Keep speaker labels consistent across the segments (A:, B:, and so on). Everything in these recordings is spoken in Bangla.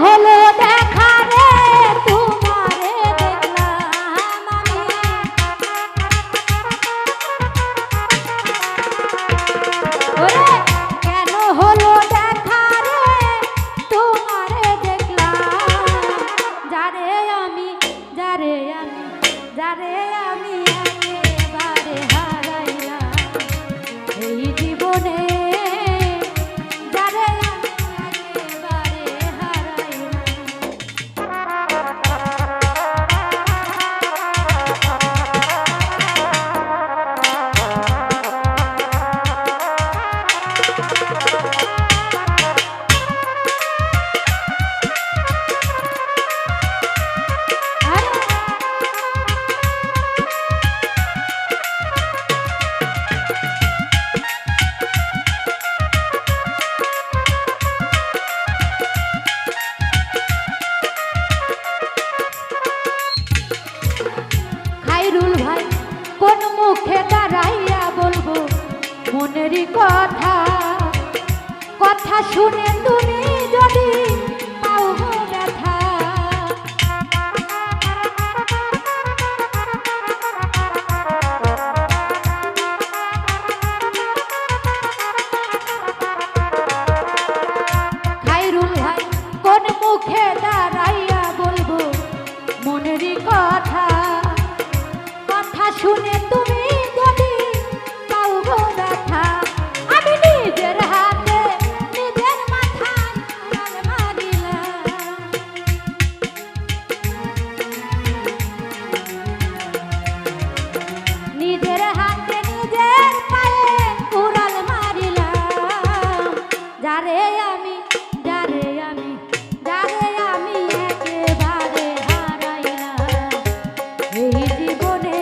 A: হলো দেখা রে তোমারে দেখলাম আমি। ওরে কেন হলো দেখা রে তোমারে দেখলাম, যারে আমি যারে আমি যারে আমি একেবারে হারাইলাম এই জীবনে, যারে আমি একেবারে হারাইলাম। খায়রুল ভাই কোন মুখে দাঁড়াইয়া বলবো মনেরই কথা, কথা শুনে তুমি যদি পাও গো ব্যথা। খায়রুল ভাই কোন মুখে দাঁড়াইয়া বলবো মনেরই কথা, কথা শুনে তুমি যদি পাও গো ব্যথা। আমি নিজের হাতে নিজের মাথায় উড়াল মারিলাম, নিজের হাতে নিজের পায়ে উড়াল মারিলাম, যারে আমি যারে আমি যারে আমি একেবারে হারাইলাম এই জীবনে,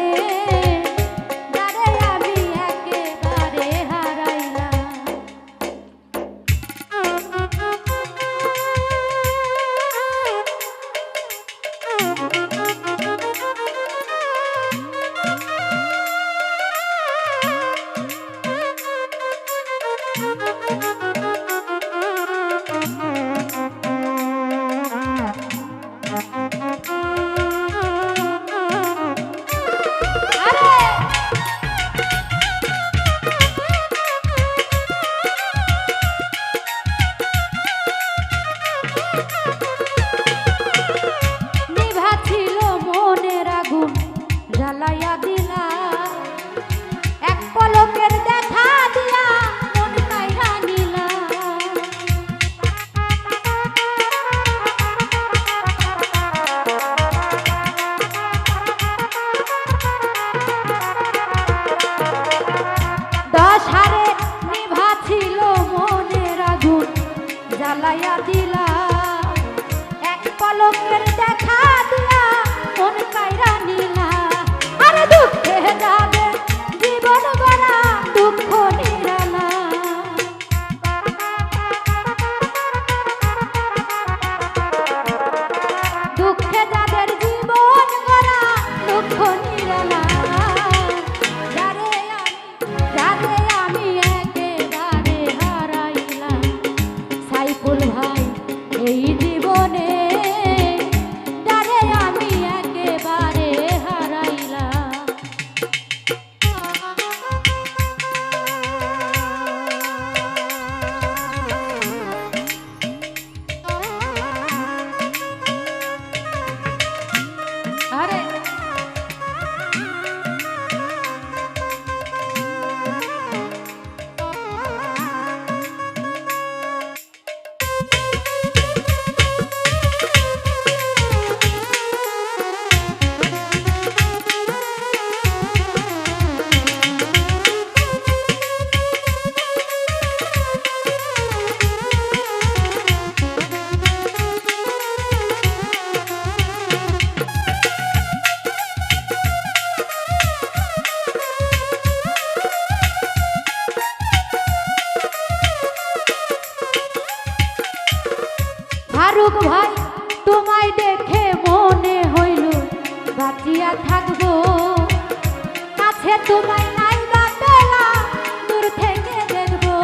A: যারে আমি একেবারে হারাইলাম। নিভা ছিল মনের আগুন জ্বালাইয়া দিলা, এক পলকের দেখা দিয়া মন কাইরা নিলা। দশ হারে নিভা ছিল মনের আগুন জ্বালাইয়া দিলা, এক পলকের দেখা দিয়া মন কাইরা নিলা। আরে দুঃখে যাবে জীবন গড়া দুঃখ নিরালা, দুঃখে যাদের জীবন গড়া দুঃখ নিরালা, যারে আমি একেবারে হারাইলাম সাইফুল ভাই এই জীবনে, যারে আমি একেবারে হারাইলাম। আরে ফারুক ভাই তোমায় দেখে মনে হইল বাঁচিয়া থাকবো, কাছে তোমায় নাই বা পেলাম দূর থেকে দেখবো।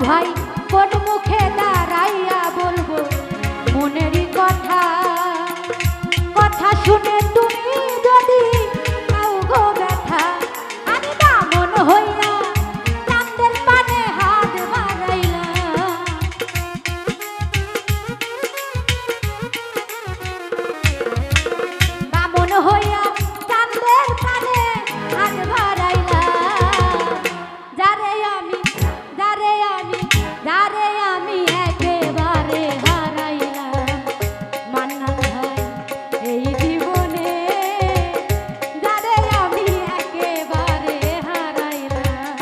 A: ভাই কোন মুখে দাঁড়াইয়া বলবো মনেরই কথা, কথা শুনে তুমি যদি পাও গো ব্যথা, আমি বামন হইয়া চাঁদের পানে হাত বাড়াইলাম। বামন হইয়া চাঁদের পানে হাত বাড়াইলাম। যারে আমি যারে আমি যারে আমি একেবারে হারাইলাম। মান্না ভাই এই জীবনে যারে আমি একেবারে হারাইলাম।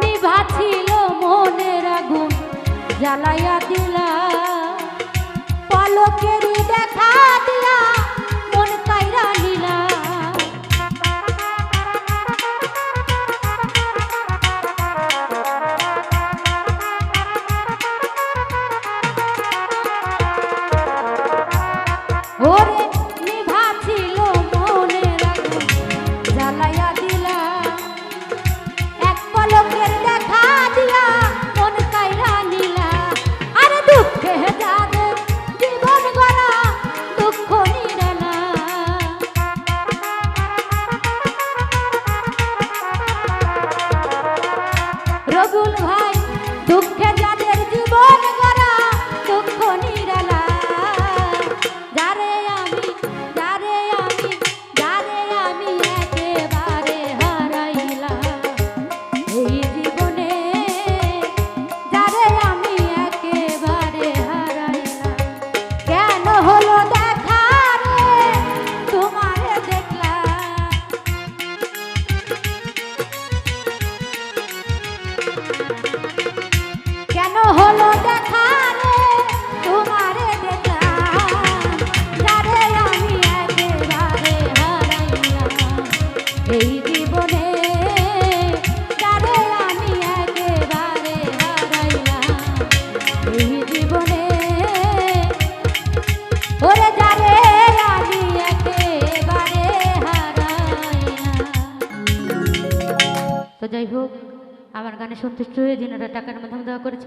A: নিভা ছিল মনের আগুন জ্বালাইয়া দিলা, পলকেরই দেখা দিয়া মন কাইরা নিলা। ওরে নিভা ছিল মনের আগুন জ্বালাইয়া দিলা, এক পলকের দেখা দিয়া মন কাইরা নিলা। আরে দুঃখে যাদের জীবন গড়া দুঃখ নিরালা। রবুল ভাই দুঃখে যাদের জীবন গড়া দুঃখ নিরালা। যারে আমি যারে আমি যারে আমি একেবারে হারাইলাম এই জীবনে, যারে আমি একেবারে হারাইলাম। কেন হলো দেখা রে তোমারে দেখলাম, কেন হলো দেখা রে তোমারে দেখলাম। যারে আমি একেবারে হারাইলাম এই জীবনে, যারে আমি একেবারে হারাইলাম এই জীবনে। ওরে যারে আমি একেবারে হারাইলাম। তো যাই হোক, আমার গানে সন্তুষ্ট হয়ে যিনারা টাকার মাধ্যমে দেওয়া করেছে